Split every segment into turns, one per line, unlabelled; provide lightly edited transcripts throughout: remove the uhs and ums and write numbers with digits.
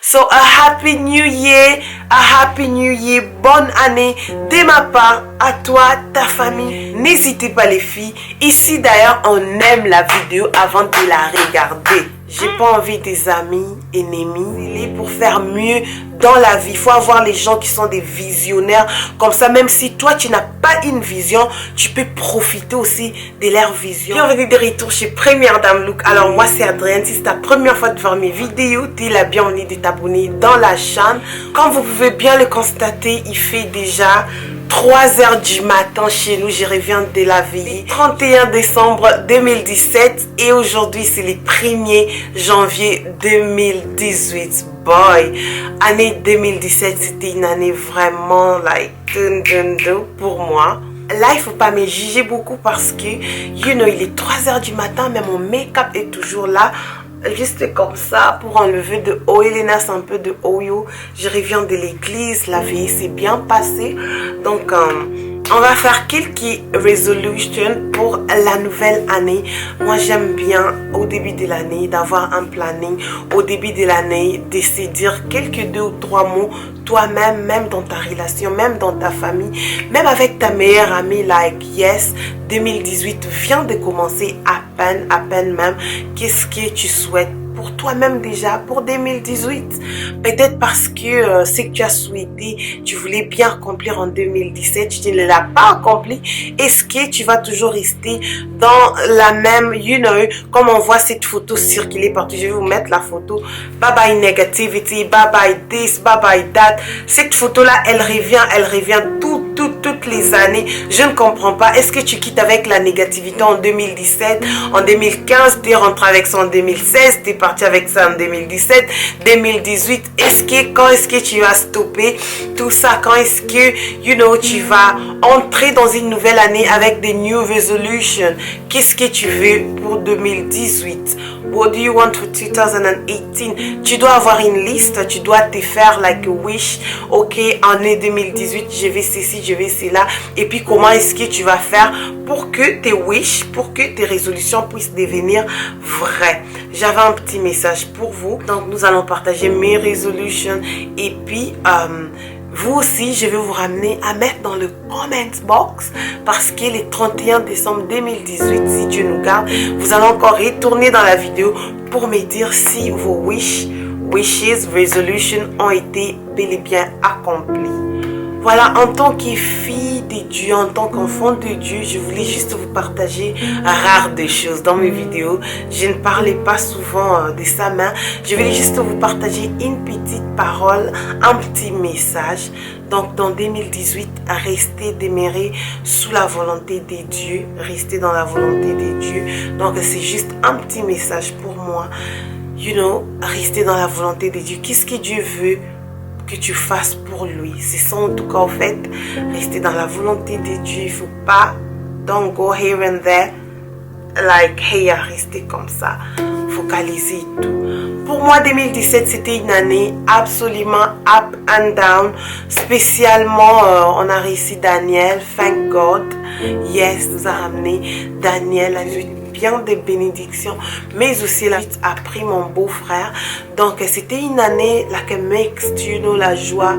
So a happy new year, bonne année de ma part à toi, ta famille. N'hésitez pas les filles. Ici d'ailleurs on aime la vidéo avant de la regarder. J'ai pas envie des amis, ennemis, pour faire mieux dans la vie. Il faut avoir les gens qui sont des visionnaires. Comme ça, même si toi, tu n'as pas une vision, tu peux profiter aussi de leur vision. Bienvenue de retour chez Première Dame Look. Alors, moi, c'est Adrienne. Si c'est ta première fois de voir mes vidéos, tu es la bienvenue de t'abonner dans la chaîne. Comme vous pouvez bien le constater, il fait déjà 3h du matin chez nous. Je reviens de la veille. 31 décembre 2017 et aujourd'hui c'est le 1er janvier 2018. Boy, année 2017 c'était une année vraiment like pour moi. Là, il ne faut pas me juger beaucoup parce que, il est 3h du matin, mais mon make-up est toujours là. Juste comme ça, pour enlever de oiliness, un peu de oil. Je reviens de l'église, la veille s'est bien passée. Donc, on va faire quelques résolutions pour la nouvelle année. Moi, j'aime bien au début de l'année d'avoir un planning. Au début de l'année, de se dire quelques 2 ou 3 mots toi-même, même dans ta relation, même dans ta famille, même avec ta meilleure amie, like yes, 2018 vient de commencer à peine même. Qu'est-ce que tu souhaites pour toi-même déjà pour 2018? Peut-être parce que ce que tu as souhaité, tu voulais bien accomplir en 2017, tu ne l'as pas accompli. Est-ce que tu vas toujours rester dans la même, comme on voit cette photo circuler partout? Je vais vous mettre la photo. Bye bye negativity, bye bye this, bye bye that. Cette photo-là, elle revient toutes les années. Je ne comprends pas. Est-ce que tu quittes avec la négativité en 2017, en 2015, tu es rentré avec ça en 2016, tu es parti avec ça en 2017, 2018. Quand est-ce que tu vas stopper tout ça? Quand est-ce que, tu vas entrer dans une nouvelle année avec des new resolutions? Qu'est-ce que tu veux pour 2018? What do you want for 2018? Tu dois avoir une liste, tu dois te faire like a wish. Ok, année 2018, je vais ceci, je vais cela. Et puis comment est-ce que tu vas faire pour que tes wish, pour que tes résolutions puissent devenir vraies? J'avais un petit message pour vous. Donc nous allons partager mes résolutions. Et puis vous aussi, je vais vous ramener à mettre dans le comment box parce que le 31 décembre 2018, si Dieu nous garde, vous allez encore retourner dans la vidéo pour me dire si vos wishes, resolutions ont été bel et bien accomplis. Voilà, en tant que fille de Dieu, en tant qu'enfant de Dieu, je voulais juste vous partager rare des choses dans mes vidéos. Je ne parlais pas souvent de ça, mais je voulais juste vous partager une petite parole, un petit message. Donc, dans 2018, restez demeurés sous la volonté de Dieu, restez dans la volonté de Dieu. Donc, c'est juste un petit message pour moi. Restez dans la volonté de Dieu. Qu'est-ce que Dieu veut que tu fasses pour lui? C'est ça en tout cas, en fait, rester dans la volonté de Dieu. Il ne faut pas don't go here and there like here, rester comme ça, focaliser et tout. Pour moi 2017 c'était une année absolument up and down, spécialement on a réussi Daniel, thank God, yes, nous a ramené Daniel à bien des bénédictions, mais aussi la suite a pris mon beau-frère. Donc c'était une année like a mixed, la joie,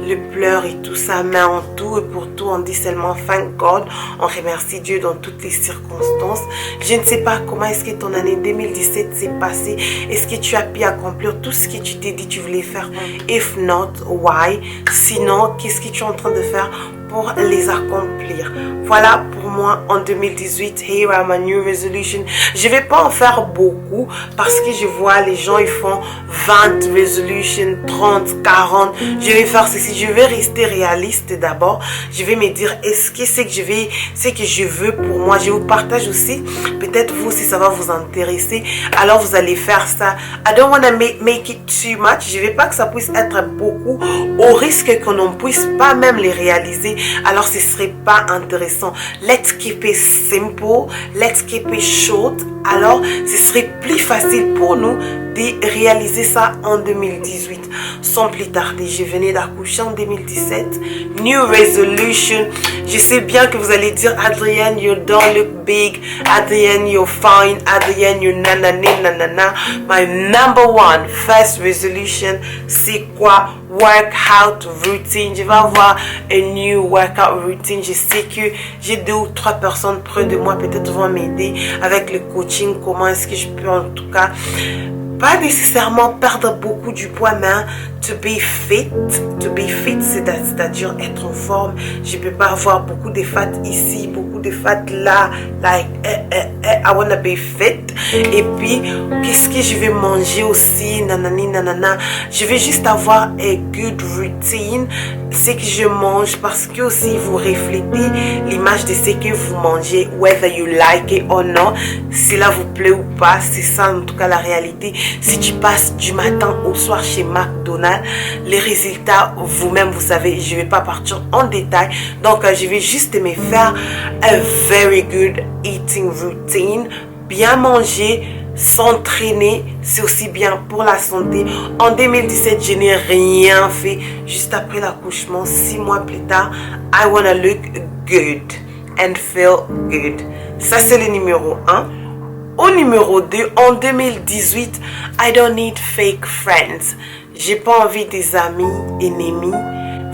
le pleur et tout ça, mais en tout et pour tout on dit seulement thank God. On remercie Dieu dans toutes les circonstances. Je ne sais pas comment est-ce que ton année 2017 s'est passée. Est-ce que tu as pu accomplir tout ce que tu t'es dit tu voulais faire? If not, why? Sinon, qu'est-ce que tu es en train de faire pour les accomplir? Voilà pour moi en 2018. Here are my new resolution. Je vais pas en faire beaucoup parce que je vois les gens ils font 20 resolutions, 30, 40. Je vais faire ceci. Je vais rester réaliste d'abord. Je vais me dire est-ce que c'est que je veux pour moi. Je vous partage aussi. Peut-être vous aussi ça va vous intéresser. Alors vous allez faire ça. I don't want to make it too much. Je veux pas que ça puisse être beaucoup au risque qu'on ne puisse pas même les réaliser. Alors ce serait pas intéressant. Let's keep it simple. Let's keep it short. Alors ce serait plus facile pour nous de réaliser ça en 2018. Sans plus tarder, je venais d'accoucher en 2017. New resolution. Je sais bien que vous allez dire, Adrienne, you don't look big. Adrienne, you're fine. Adrienne, you're nanana, nanana. My number one first resolution, c'est quoi? Workout routine. Je vais avoir un new workout routine. Je sais que j'ai 2 ou 3 personnes près de moi peut-être vont m'aider avec le coaching. Comment est-ce que je peux en tout cas pas nécessairement perdre beaucoup du poids, mais to be fit, c'est-à-dire être en forme. Je peux pas avoir beaucoup de fat ici, beaucoup de fat là, like I wanna be fit. Et puis qu'est-ce que je vais manger aussi, nanani nanana. Je vais juste avoir a good routine, ce que je mange, parce que aussi vous reflétez l'image de ce que vous mangez, whether you like it or not, si cela vous plaît ou pas. C'est ça en tout cas la réalité. Si tu passes du matin au soir chez McDonald's, les résultats vous-même vous savez. Je vais pas partir en détail, donc je vais juste me faire a very good eating routine, bien manger, s'entraîner, c'est aussi bien pour la santé. En 2017, je n'ai rien fait. Juste après l'accouchement, 6 mois plus tard, I wanna look good and feel good. Ça c'est le numéro 1. Au numéro 2, en 2018, I don't need fake friends. J'ai pas envie des amis ennemis,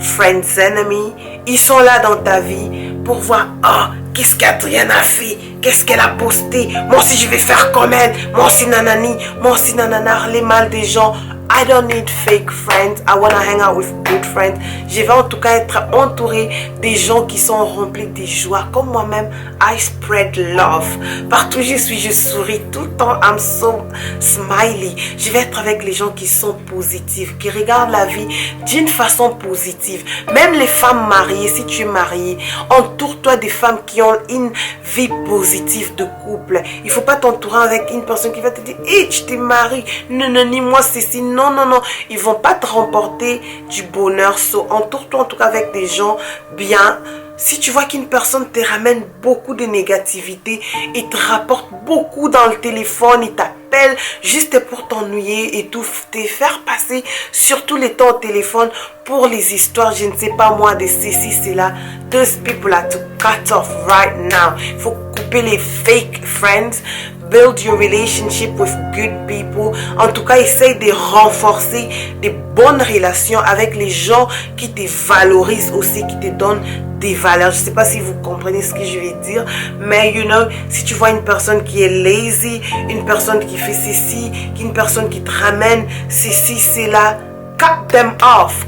friends enemy. Ils sont là dans ta vie pour voir, oh, qu'est-ce qu'Adrienne a fait, qu'est-ce qu'elle a posté, moi aussi je vais faire comme elle, moi aussi nanani, moi aussi nanana, les mal des gens. I don't need fake friends. I wanna hang out with good friends. Je vais en tout cas être entourée des gens qui sont remplis de joie. Comme moi-même, I spread love. Partout où je suis, je souris tout le temps. I'm so smiley. Je vais être avec les gens qui sont positifs, qui regardent la vie d'une façon positive. Même les femmes mariées, si tu es mariée, entoure-toi des femmes qui ont une vie positive de couple. Il ne faut pas t'entourer avec une personne qui va te dire, hey, tu t'es mariée. Non, non, ni moi, c'est si. Non, non, non. Ils ne vont pas te remporter du bonheur. So, entoure-toi en tout cas avec des gens bien. Si tu vois qu'une personne te ramène beaucoup de négativité, il te rapporte beaucoup dans le téléphone, il t'appelle juste pour t'ennuyer et tout, te faire passer surtout les temps au téléphone pour les histoires, je ne sais pas moi, de ceci, cela. Those people are to cut off right now. Il faut couper les fake friends. Build your relationship with good people. En tout cas, essaye de renforcer des bonnes relations avec les gens qui te valorisent aussi, qui te donnent des valeurs. Je ne sais pas si vous comprenez ce que je vais dire, mais you know, si tu vois une personne qui est lazy, une personne qui fait ceci, une personne qui te ramène ceci, cela, cut them off,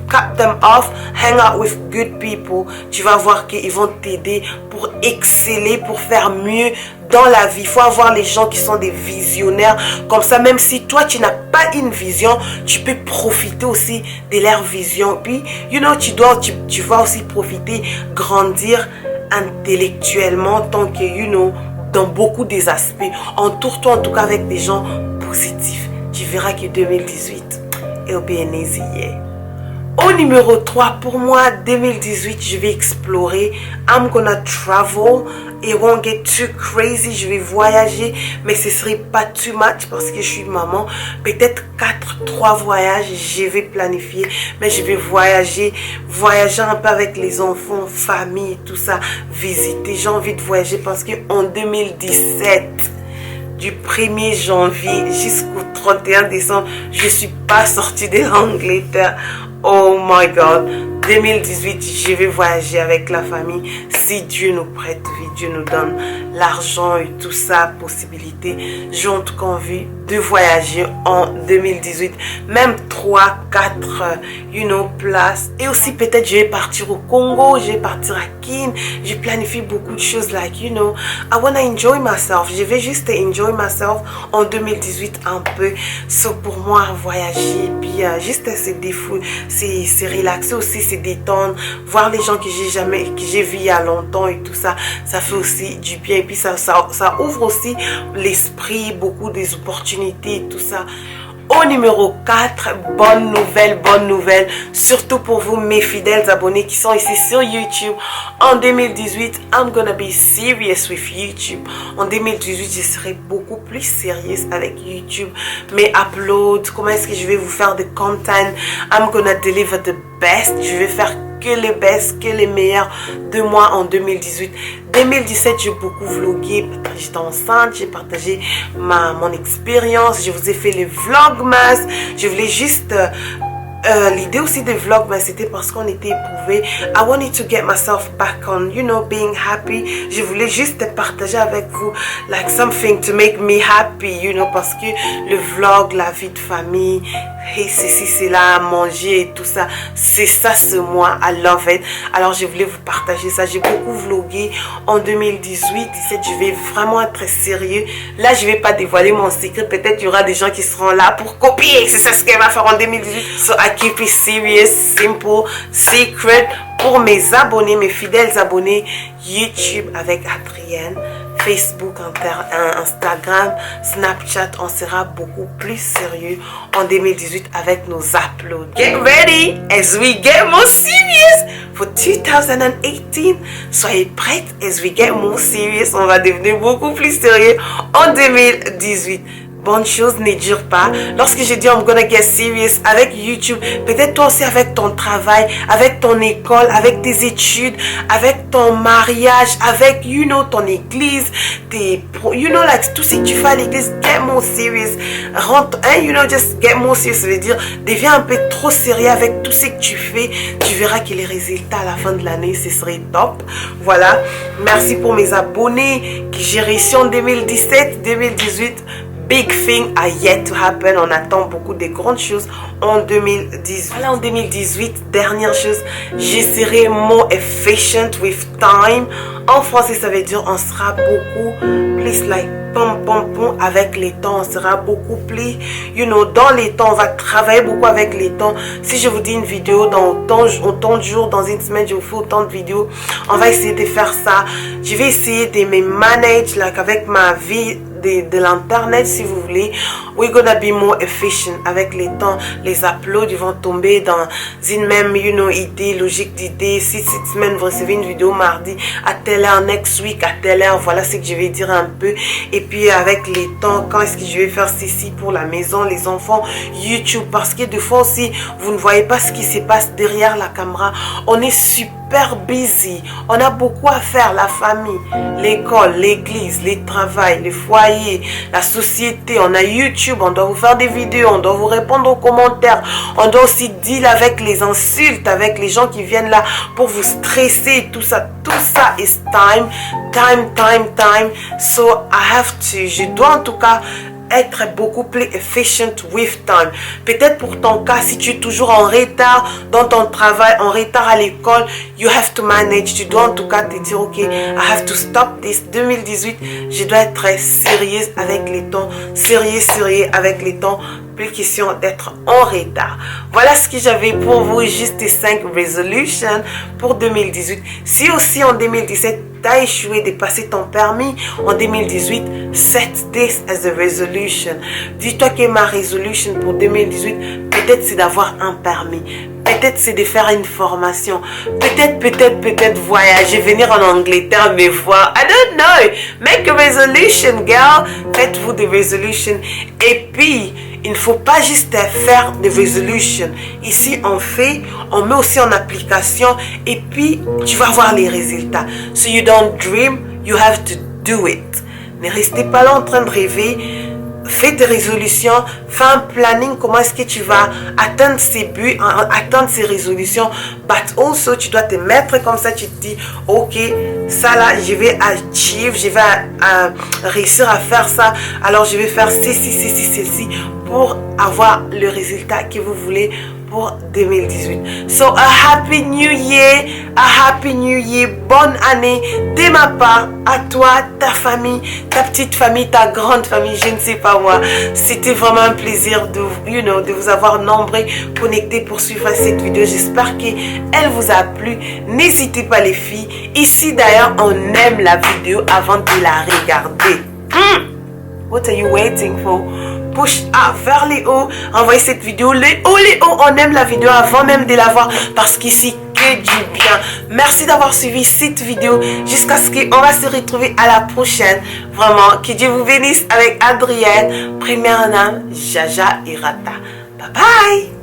hang out with good people. Tu vas voir qu'ils vont t'aider pour exceller, pour faire mieux dans la vie. Il faut avoir les gens qui sont des visionnaires. Comme ça, même si toi, tu n'as pas une vision, tu peux profiter aussi de leur vision. Puis, you know, tu vas aussi profiter, grandir intellectuellement, tant que, you know, dans beaucoup des aspects. Entoure-toi en tout cas avec des gens positifs. Tu verras que 2018, it'll be an easy year. Au numéro 3, pour moi, 2018, je vais explorer. I'm gonna travel. It won't get too crazy. Je vais voyager, mais ce serait pas too much parce que je suis maman. Peut-être 3 voyages, je vais planifier. Mais je vais voyager un peu avec les enfants, famille, tout ça. Visiter. J'ai envie de voyager parce que en 2017... du 1er janvier jusqu'au 31 décembre, je ne suis pas sortie de l'Angleterre. Oh my God. 2018, je vais voyager avec la famille. Si Dieu nous prête vie, Dieu nous donne l'argent et tout ça, possibilité. J'ai en tout cas envie de voyager en 2018. Même 3, 4, you know, places. Et aussi peut-être je vais partir au Congo, je vais partir à Kin. Je planifie beaucoup de choses like, you know, I wanna enjoy myself. Je vais juste enjoy myself en 2018 un peu. So pour moi, voyager, puis juste se défouler, c'est relaxer aussi, c'est détendre, voir les gens que j'ai vu il y a longtemps et tout ça, ça fait aussi du bien. Et puis ça ouvre aussi l'esprit, beaucoup des opportunités et tout ça. Au numéro 4, bonne nouvelle, surtout pour vous mes fidèles abonnés qui sont ici sur YouTube. En 2018, I'm gonna be serious with YouTube. En 2018, je serai beaucoup plus sérieuse avec YouTube. Mes uploads, comment est-ce que je vais vous faire de content. I'm gonna deliver the best. Je vais faire que les best, que les meilleurs de moi en 2018. 2017, j'ai beaucoup vlogué. J'étais enceinte, j'ai partagé mon expérience. Je vous ai fait les vlogmas. Je voulais juste... l'idée aussi des vlogs, c'était parce qu'on était éprouvés. I wanted to get myself back on, you know, being happy. Je voulais juste partager avec vous, like something to make me happy, you know, parce que le vlog, la vie de famille, et ceci, c'est là, manger et tout ça, c'est ça, c'est moi, I love it. Alors, je voulais vous partager ça. J'ai beaucoup vlogué en 2018, 17, je vais vraiment être sérieux. Là, je vais pas dévoiler mon secret. Peut-être il y aura des gens qui seront là pour copier. C'est ça ce qu'elle va faire en 2018. So, I keep it serious, simple, secret. Pour mes abonnés, mes fidèles abonnés, YouTube avec Adrienne, Facebook, Instagram, Snapchat, on sera beaucoup plus sérieux en 2018 avec nos uploads. Get ready as we get more serious for 2018. Soyez prêtes as we get more serious. On va devenir beaucoup plus sérieux en 2018. Bonne chose ne dure pas. Lorsque je dis I'm gonna get serious avec YouTube, peut-être toi aussi avec ton travail, avec ton école, avec tes études, avec ton mariage, avec, you know, ton église, you know, like, tout ce que tu fais à l'église, get more serious. Rentre, you know, just get more serious, ça veut dire, deviens un peu trop sérieux avec tout ce que tu fais. Tu verras que les résultats à la fin de l'année, ce serait top. Voilà. Merci pour mes abonnés que j'ai réussi en 2017, 2018. Big thing are yet to happen. On attend beaucoup de grandes choses en 2018. Voilà, en 2018, dernière chose, je serai more efficient with time. En français, ça veut dire on sera beaucoup plus like pom avec les temps. On sera beaucoup plus, you know, dans les temps. On va travailler beaucoup avec les temps. Si je vous dis une vidéo dans autant de jours, dans une semaine, je vous fais autant de vidéos. On va essayer de faire ça. Je vais essayer de me manager like, avec ma vie de l'internet, si vous voulez. We're gonna be more efficient avec les temps. Les uploads, ils vont tomber dans une même, you know, idée, logique d'idée. Si cette semaine vous recevez une vidéo mardi à telle heure, next week à telle heure, voilà ce que je vais dire un peu. Et puis avec les temps, quand est-ce que je vais faire ceci pour la maison, les enfants, YouTube, parce que des fois aussi vous ne voyez pas ce qui se passe derrière la caméra. On est super busy, on a beaucoup à faire, la famille, l'école, l'église, les travails, le foyer, la société. On a YouTube, on doit vous faire des vidéos, on doit vous répondre aux commentaires, on doit aussi deal avec les insultes, avec les gens qui viennent là pour vous stresser, tout ça is time. So I have to, je dois en tout cas être beaucoup plus efficient with time. Peut-être pour ton cas, si tu es toujours en retard dans ton travail, en retard à l'école, you have to manage. Tu dois en tout cas te dire, ok, I have to stop this. 2018, je dois être sérieuse avec les temps, sérieux avec les temps. Plus question d'être en retard. Voilà ce que j'avais pour vous, juste 5 resolutions pour 2018. Si aussi en 2017 tu as échoué de passer ton permis, en 2018 set this as a resolution. Dis-toi que ma resolution pour 2018 peut-être c'est d'avoir un permis, peut-être c'est de faire une formation, peut-être voyager, venir en Angleterre me voir. I don't know. Make a resolution, girl. Faites-vous des resolutions. Et puis il ne faut pas juste faire des resolutions. Ici, on met aussi en application et puis tu vas voir les résultats. So you don't dream, you have to do it. Ne restez pas là en train de rêver. Fais des résolutions, fais un planning, comment est-ce que tu vas atteindre ces buts, atteindre ces résolutions. But also, tu dois te mettre comme ça, tu te dis, ok, ça là, je vais achieve, je vais réussir à faire ça. Alors, je vais faire ceci pour avoir le résultat que vous voulez pour 2018. So, a happy new year, bonne année de ma part à toi, ta famille, ta petite famille, ta grande famille, je ne sais pas moi. C'était vraiment un plaisir de vous avoir nombreux connectés pour suivre cette vidéo. J'espère qu'elle vous a plu. N'hésitez pas les filles. Ici d'ailleurs, on aime la vidéo avant de la regarder. What are you waiting for? push up vers les hauts. Envoyez cette vidéo les hauts, on aime la vidéo avant même de la voir parce qu'ici que du bien. Merci d'avoir suivi cette vidéo jusqu'à ce qu'on va se retrouver à la prochaine. Vraiment, que Dieu vous bénisse avec Adrienne, première dame, Jaja et Rata. Bye bye.